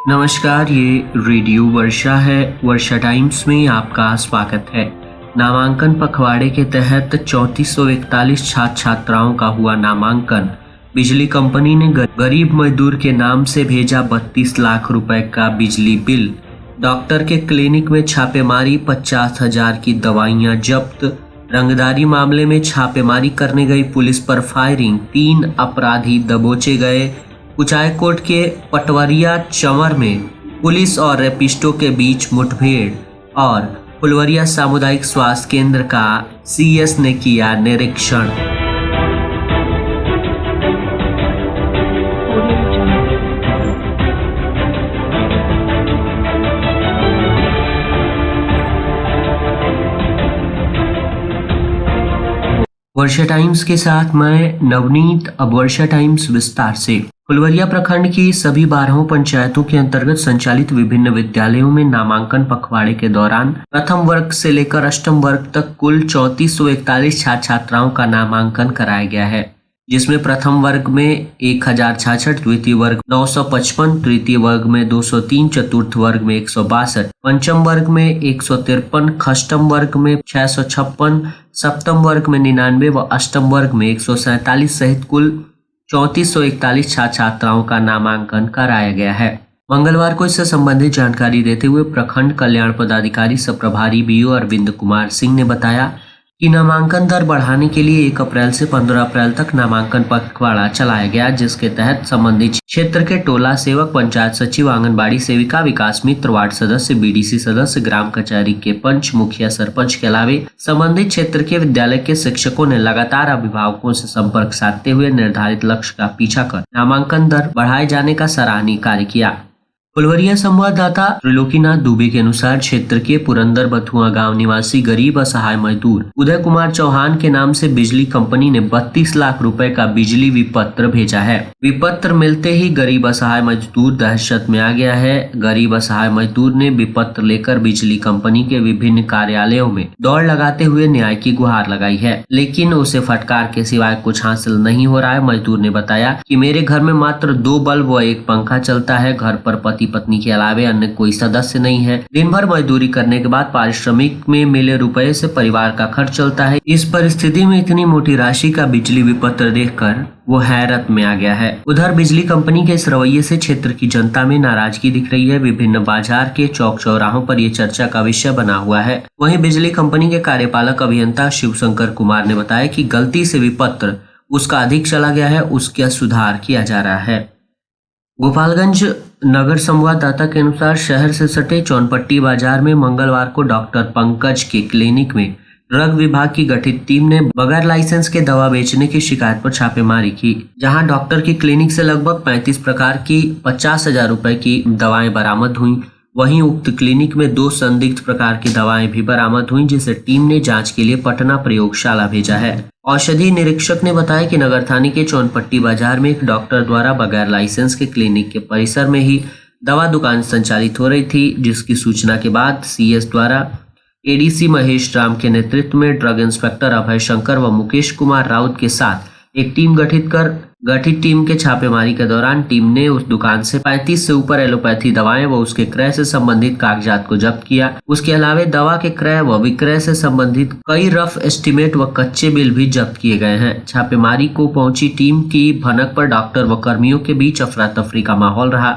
नमस्कार, ये रेडियो वर्षा है। वर्षा टाइम्स में आपका स्वागत है। नामांकन पखवाड़े के तहत 3441 छात्र छात्राओं का हुआ नामांकन। बिजली कंपनी ने गरीब मजदूर के नाम से भेजा 32 लाख रुपए का बिजली बिल। डॉक्टर के क्लिनिक में छापेमारी, 50,000 की दवाइयां जब्त। रंगदारी मामले में छापेमारी करने गई पुलिस पर फायरिंग, 3 अपराधी दबोचे गए। कुचायकोट के पटवरिया चंवर में पुलिस और रेपिस्टों के बीच मुठभेड़। और फुलवरिया सामुदायिक स्वास्थ्य केंद्र का सीएस ने किया निरीक्षण। वर्षा टाइम्स के साथ मैं नवनीत। अब वर्षा टाइम्स विस्तार से। फुलवरिया प्रखंड की सभी 12 पंचायतों के अंतर्गत संचालित विभिन्न विद्यालयों में नामांकन पखवाड़े के दौरान प्रथम वर्ग से लेकर अष्टम वर्ग तक कुल 3441 छात्र छात्राओं का नामांकन कराया गया है, जिसमें प्रथम वर्ग में 1066, द्वितीय वर्ग 955, तृतीय वर्ग में 203, चतुर्थ वर्ग में 162, पंचम वर्ग में 153, षष्टम वर्ग में 656, सप्तम वर्ग में 99 व अष्टम वर्ग में 147 सहित कुल 3441 छात्र छात्राओं का नामांकन कराया गया है। मंगलवार को इससे संबंधित जानकारी देते हुए प्रखंड कल्याण पदाधिकारी सह प्रभारी बीओ अरविंद कुमार सिंह ने बताया कि नामांकन दर बढ़ाने के लिए 1 अप्रैल से 15 अप्रैल तक नामांकन पखवाड़ा चलाया गया, जिसके तहत संबंधित क्षेत्र के टोला सेवक, पंचायत सचिव, आंगनबाड़ी सेविका, विकास मित्र, वार्ड सदस्य, बीडीसी सदस्य, ग्राम कचहरी के पंच, मुखिया, सरपंच के अलावे संबंधित क्षेत्र के विद्यालय के शिक्षकों ने लगातार अभिभावकों से संपर्क साधते हुए निर्धारित लक्ष्य का पीछा कर नामांकन दर बढ़ाए जाने का सराहनीय कार्य किया। फुलवरिया संवाददाता त्रिलोकीनाथ दुबे के अनुसार क्षेत्र के पुरंदर बथुआ गांव निवासी गरीब असहाय मजदूर उदय कुमार चौहान के नाम से बिजली कंपनी ने 32 लाख रुपए का बिजली विपत्र भेजा है। विपत्र मिलते ही गरीब असहाय मजदूर दहशत में आ गया है। गरीब असहाय मजदूर ने विपत्र लेकर बिजली कंपनी के विभिन्न कार्यालयों में दौड़ लगाते हुए न्याय की गुहार लगाई है, लेकिन उसे फटकार के सिवाय कुछ हासिल नहीं हो रहा है। मजदूर ने बताया कि मेरे घर में मात्र 2 बल्ब व 1 पंखा चलता है। घर पर पत्नी के अलावे अन्य कोई सदस्य नहीं है। दिन भर मजदूरी करने के बाद पारिश्रमिक में मिले रुपए से परिवार का खर्च चलता है। इस परिस्थिति में इतनी मोटी राशि का बिजली विपत्र देखकर वो हैरत में आ गया है। उधर बिजली कंपनी के इस रवैये से क्षेत्र की जनता में नाराजगी दिख रही है। विभिन्न बाजार के चौक चौराहों पर ये चर्चा का विषय बना हुआ है। वहीं बिजली कंपनी के कार्यपालक अभियंता शिवशंकर कुमार ने बताया कि गलती से विपत्र उसका अधिक चला गया है, उसका सुधार किया जा रहा है। गोपालगंज नगर संवाददाता के अनुसार शहर से सटे चौनपट्टी बाजार में मंगलवार को डॉक्टर पंकज के क्लिनिक में ड्रग विभाग की गठित टीम ने बगैर लाइसेंस के दवा बेचने की शिकायत पर छापेमारी की, जहां डॉक्टर की क्लिनिक से लगभग 35 प्रकार की 50,000 रुपए की दवाएं बरामद हुई। वहीं उक्त क्लिनिक में 2 संदिग्ध प्रकार की दवाएं भी बरामद हुई, जिसे टीम ने जांच के लिए पटना प्रयोगशाला भेजा है। औषधि निरीक्षक ने बताया कि नगर थाने के चौनपट्टी बाजार में एक डॉक्टर द्वारा बगैर लाइसेंस के क्लिनिक के परिसर में ही दवा दुकान संचालित हो रही थी, जिसकी सूचना के बाद सीएस द्वारा एडीसी महेश राम के नेतृत्व में ड्रग इंस्पेक्टर अभय शंकर व मुकेश कुमार राउत के साथ एक टीम गठित टीम के छापेमारी के दौरान टीम ने उस दुकान से 35 से ऊपर एलोपैथी दवाएं व उसके क्रय से संबंधित कागजात को जब्त किया। उसके अलावा दवा के क्रय व विक्रय से संबंधित कई रफ एस्टीमेट व कच्चे बिल भी जब्त किए गए हैं। छापेमारी को पहुंची टीम की भनक पर डॉक्टर व कर्मियों के बीच अफरा तफरी का माहौल रहा।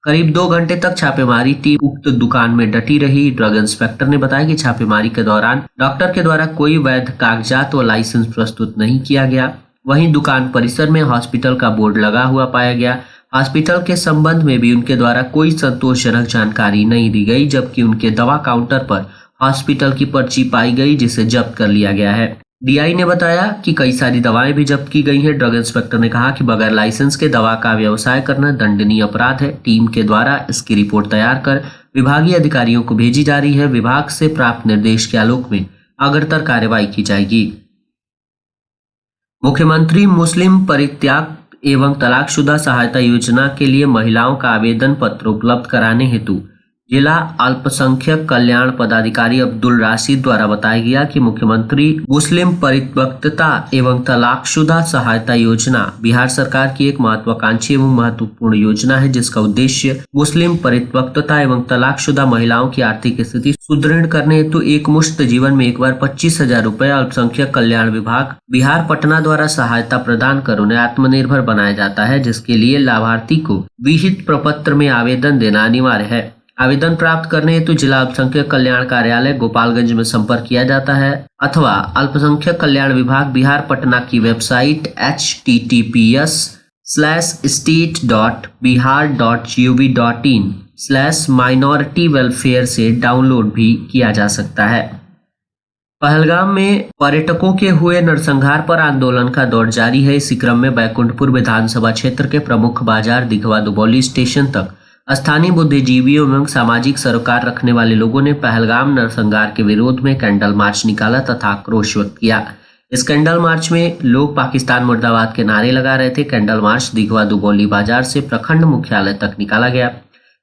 करीब 2 घंटे तक छापेमारी टीम उक्त दुकान में डटी रही। ड्रग इंस्पेक्टर ने बताया कि छापेमारी के दौरान डॉक्टर के द्वारा कोई वैध कागजात व लाइसेंस प्रस्तुत नहीं किया गया। वहीं दुकान परिसर में हॉस्पिटल का बोर्ड लगा हुआ पाया गया। हॉस्पिटल के संबंध में भी उनके द्वारा कोई संतोषजनक जानकारी नहीं दी गई, जबकि उनके दवा काउंटर पर हॉस्पिटल की पर्ची पाई गई, जिसे जब्त कर लिया गया है। डीआई ने बताया कि कई सारी दवाएं भी जब्त की गई हैं। ड्रग इंस्पेक्टर ने कहा कि बगैर लाइसेंस के दवा का व्यवसाय करना दंडनीय अपराध है। टीम के द्वारा इसकी रिपोर्ट तैयार कर विभागीय अधिकारियों को भेजी जा रही है। विभाग से प्राप्त निर्देश के आलोक में अग्रतर कार्रवाई की जाएगी। मुख्यमंत्री मुस्लिम परित्याग एवं तलाकशुदा सहायता योजना के लिए महिलाओं का आवेदन पत्र उपलब्ध कराने हेतु जिला अल्पसंख्यक कल्याण पदाधिकारी अब्दुल राशिद द्वारा बताया गया कि मुख्यमंत्री मुस्लिम परिपक्वता एवं तलाकशुदा सहायता योजना बिहार सरकार की एक महत्वाकांक्षी एवं महत्वपूर्ण योजना है, जिसका उद्देश्य मुस्लिम परिपक्वता एवं तलाकशुदा महिलाओं की आर्थिक स्थिति सुदृढ़ करने हेतु एक मुश्त जीवन में एक बार 25,000 रुपए अल्पसंख्यक कल्याण विभाग बिहार पटना द्वारा सहायता प्रदान कर उन्हें आत्मनिर्भर बनाया जाता है, जिसके लिए लाभार्थी को विहित प्रपत्र में आवेदन देना अनिवार्य है। आवेदन प्राप्त करने हेतु जिला अल्पसंख्यक कल्याण कार्यालय गोपालगंज में संपर्क किया जाता है अथवा अल्पसंख्यक कल्याण विभाग बिहार पटना की वेबसाइट https:/state.bihar.gov.in/minority welfare से डाउनलोड भी किया जा सकता है। पहलगाम में पर्यटकों के हुए नरसंहार पर आंदोलन का दौर जारी है। इसी क्रम में बैकुंठपुर विधानसभा क्षेत्र के प्रमुख बाजार दिघवा दुबौली स्टेशन तक स्थानीय बुद्धिजीवियों एवं सामाजिक सरोकार रखने वाले लोगों ने पहलगाम नरसंहार के विरोध में कैंडल मार्च निकाला तथा आक्रोश व्यक्त किया। इस कैंडल मार्च में लोग पाकिस्तान मुर्दाबाद के नारे लगा रहे थे। कैंडल मार्च दिघवा दुबौली बाजार से प्रखंड मुख्यालय तक निकाला गया।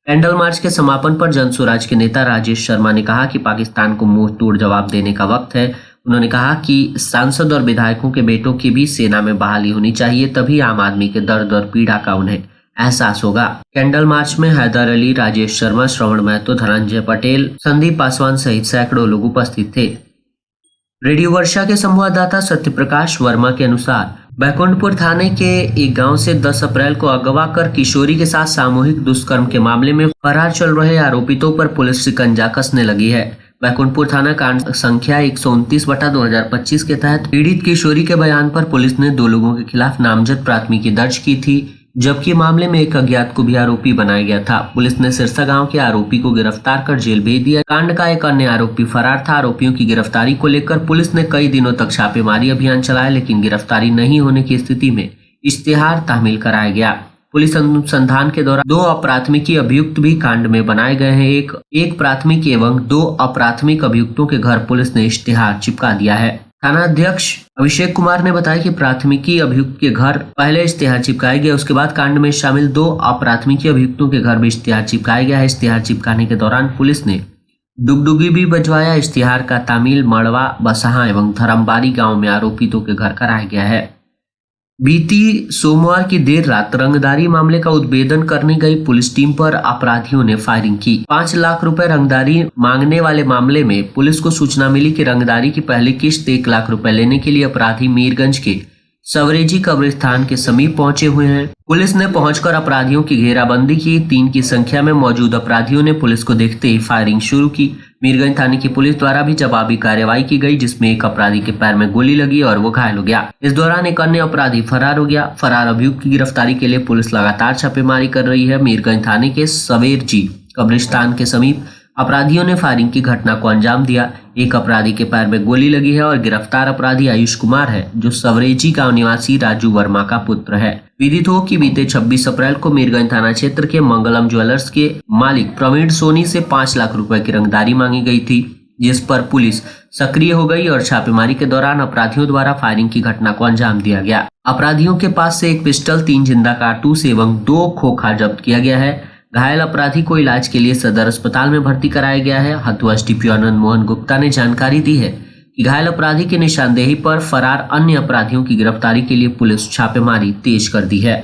कैंडल मार्च के समापन पर जन स्वराज के नेता राजेश शर्मा ने कहा कि पाकिस्तान को मुंह तोड़ जवाब देने का वक्त है। उन्होंने कहा कि सांसद और विधायकों के बेटों की भी सेना में बहाली होनी चाहिए, तभी आम आदमी के दर्द और पीड़ा का उन्हें एहसास होगा। कैंडल मार्च में हैदर अली, राजेश शर्मा, श्रवण महतो, धनंजय पटेल, संदीप पासवान सहित सैकड़ों लोग उपस्थित थे। रेडियो वर्षा के संवाददाता सत्यप्रकाश वर्मा के अनुसार बैकुंठपुर थाने के एक गांव से 10 अप्रैल को अगवा कर किशोरी के साथ सामूहिक दुष्कर्म के मामले में फरार चल रहे आरोपितों पर पुलिस शिकंजा कसने लगी है। बैकुंठपुर थाना कांड संख्या 129/2025 के तहत पीड़ित किशोरी के बयान पर पुलिस ने 2 लोगों के खिलाफ नामजद प्राथमिकी दर्ज की थी, जबकि मामले में एक अज्ञात को भी आरोपी बनाया गया था। पुलिस ने सिरसा गांव के आरोपी को गिरफ्तार कर जेल भेज दिया। कांड का एक अन्य आरोपी फरार था। आरोपियों की गिरफ्तारी को लेकर पुलिस ने कई दिनों तक छापेमारी अभियान चलाया, लेकिन गिरफ्तारी नहीं होने की स्थिति में इश्तेहार तहमील कराया गया। पुलिस अनुसंधान के दौरान 2 अप्राथमिकी अभियुक्त भी कांड में बनाए गए हैं। एक प्राथमिक एवं 2 अप्राथमिक अभियुक्तों के घर पुलिस ने इश्तेहार चिपका दिया है। थाना अध्यक्ष अभिषेक कुमार ने बताया कि प्राथमिकी अभियुक्त के घर पहले इश्तेहार चिपकाया गया, उसके बाद कांड में शामिल 2 अप्राथमिकी अभियुक्तों के घर भी इश्तेहार चिपकाया गया है। इश्तेहार चिपकाने के दौरान पुलिस ने डुगडुगी भी बजवाया। इश्तेहार का तामील मड़वा, बसहा एवं धर्मबारी गांव में आरोपितों के घर कराया गया है। बीती सोमवार की देर रात रंगदारी मामले का उद्भेदन करने गई पुलिस टीम पर अपराधियों ने फायरिंग की। 5 लाख रुपए रंगदारी मांगने वाले मामले में पुलिस को सूचना मिली कि रंगदारी की पहली किश्त 1 लाख रुपए लेने के लिए अपराधी मीरगंज के सवरेजी कब्रिस्तान के समीप पहुंचे हुए हैं। पुलिस ने पहुंचकर अपराधियों की घेराबंदी की। 3 की संख्या में मौजूद अपराधियों ने पुलिस को देखते ही फायरिंग शुरू की। मीरगंज थाने की पुलिस द्वारा भी जवाबी कार्रवाई की गई, जिसमें एक अपराधी के पैर में गोली लगी और वो घायल हो गया। इस दौरान एक अन्य अपराधी फरार हो गया। फरार अभियुक्त की गिरफ्तारी के लिए पुलिस लगातार छापेमारी कर रही है। मीरगंज थाने के सवेरजी कब्रिस्तान के समीप अपराधियों ने फायरिंग की घटना को अंजाम दिया। एक अपराधी के पैर में गोली लगी है और गिरफ्तार अपराधी आयुष कुमार है, जो सवरेजी गांव निवासी राजू वर्मा का पुत्र है। विदित हो कि बीते 26 अप्रैल को मीरगंज थाना क्षेत्र के मंगलम ज्वेलर्स के मालिक प्रवीण सोनी से 5 लाख रुपए की रंगदारी मांगी गई थी, जिस पर पुलिस सक्रिय हो गई और छापेमारी के दौरान अपराधियों द्वारा फायरिंग की घटना को अंजाम दिया गया। अपराधियों के पास से 1 पिस्टल, 3 जिंदा कारतूस एवं 2 खोखा जब्त किया गया है। घायल अपराधी को इलाज के लिए सदर अस्पताल में भर्ती कराया गया है। हथुआ एसडीपीओ आनंद मोहन गुप्ता ने जानकारी दी है कि घायल अपराधी की निशानदेही पर फरार अन्य अपराधियों की गिरफ्तारी के लिए पुलिस छापेमारी तेज कर दी है।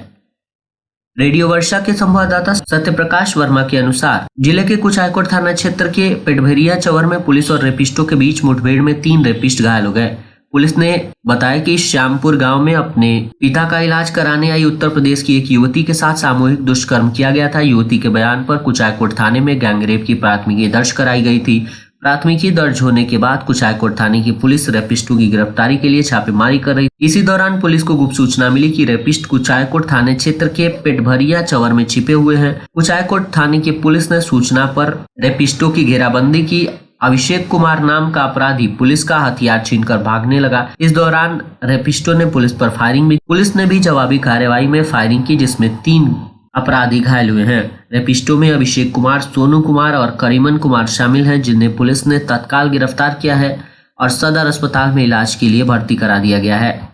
रेडियो वर्षा के संवाददाता सत्यप्रकाश वर्मा के अनुसार जिले के कुचायकोट थाना क्षेत्र के पेटभेरिया चवर में पुलिस और रेपिस्टों के बीच मुठभेड़ में 3 रेपिस्ट घायल हो गए। पुलिस ने बताया कि श्यामपुर गांव में अपने पिता का इलाज कराने आई उत्तर प्रदेश की एक युवती के साथ सामूहिक दुष्कर्म किया गया था। युवती के बयान पर कुचायकोट थाने में गैंगरेप की प्राथमिकी दर्ज कराई गई थी। प्राथमिकी दर्ज होने के बाद कुचायकोट थाने की पुलिस रेपिस्टों की गिरफ्तारी के लिए छापेमारी कर रही। इसी दौरान पुलिस को गुप्त सूचना मिली कि रेपिस्ट कुचायकोट थाने क्षेत्र के पेटभरिया चवर में छिपे हुए हैं। कुचायकोट थाने की पुलिस ने सूचना पर रेपिस्टों की घेराबंदी की। अभिषेक कुमार नाम का अपराधी पुलिस का हथियार छीनकर भागने लगा। इस दौरान रेपिस्टों ने पुलिस पर फायरिंग भी। पुलिस ने भी जवाबी कार्रवाई में फायरिंग की, जिसमें 3 अपराधी घायल हुए हैं। रेपिस्टों में अभिषेक कुमार, सोनू कुमार और करीमन कुमार शामिल हैं, जिन्हें पुलिस ने तत्काल गिरफ्तार किया है और सदर अस्पताल में इलाज के लिए भर्ती करा दिया गया है।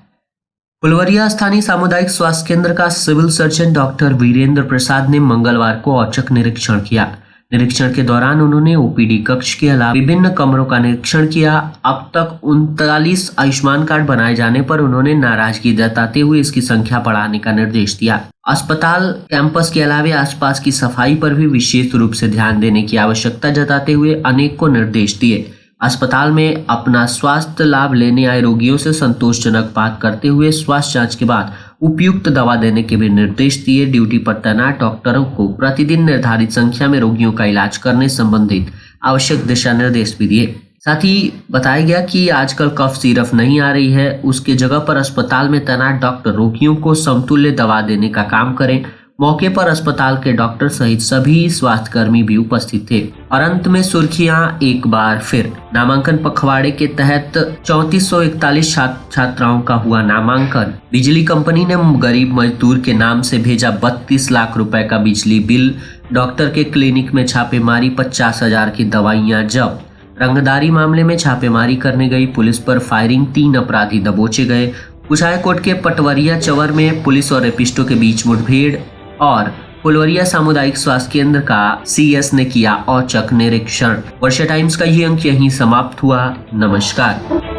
फुलवरिया स्थानीय सामुदायिक स्वास्थ्य केंद्र का सिविल सर्जन डॉक्टर वीरेंद्र प्रसाद ने मंगलवार को औचक निरीक्षण किया। निरीक्षण के दौरान उन्होंने ओपीडी कक्ष के अलावा विभिन्न कमरों का निरीक्षण किया। अब तक 39 आयुष्मान कार्ड बनाए जाने पर उन्होंने नाराजगी जताते हुए इसकी संख्या बढ़ाने का निर्देश दिया। अस्पताल कैंपस के अलावा आसपास की सफाई पर भी विशेष रूप से ध्यान देने की आवश्यकता जताते हुए अनेक को निर्देश दिए। अस्पताल में अपना स्वास्थ्य लाभ लेने आए रोगियों से संतोषजनक बात करते हुए स्वास्थ्य जांच के बाद उपयुक्त दवा देने के भी निर्देश दिए। ड्यूटी पर तैनात डॉक्टरों को प्रतिदिन निर्धारित संख्या में रोगियों का इलाज करने संबंधित आवश्यक दिशा निर्देश भी दिए। साथ ही बताया गया कि आजकल कफ सिरप नहीं आ रही है, उसके जगह पर अस्पताल में तैनात डॉक्टर रोगियों को समतुल्य दवा देने का काम करें। मौके पर अस्पताल के डॉक्टर सहित सभी स्वास्थ्यकर्मी भी उपस्थित थे। और अंत में सुर्खियां एक बार फिर। नामांकन पखवाड़े के तहत 3441 छात्राओं का हुआ नामांकन। बिजली कंपनी ने गरीब मजदूर के नाम से भेजा 32 लाख रुपए का बिजली बिल। डॉक्टर के क्लिनिक में छापेमारी, 50,000 की दवाइयां जब्त। रंगदारी मामले में छापेमारी करने गई पुलिस पर फायरिंग, 3 अपराधी दबोचे गए। कुचायकोट के पटवरिया चवर में पुलिस और रेपिस्टों के बीच मुठभेड़। और फुलवरिया सामुदायिक स्वास्थ्य केंद्र का सीएस ने किया औचक निरीक्षण। वर्षा टाइम्स का ये अंक यहीं समाप्त हुआ। नमस्कार।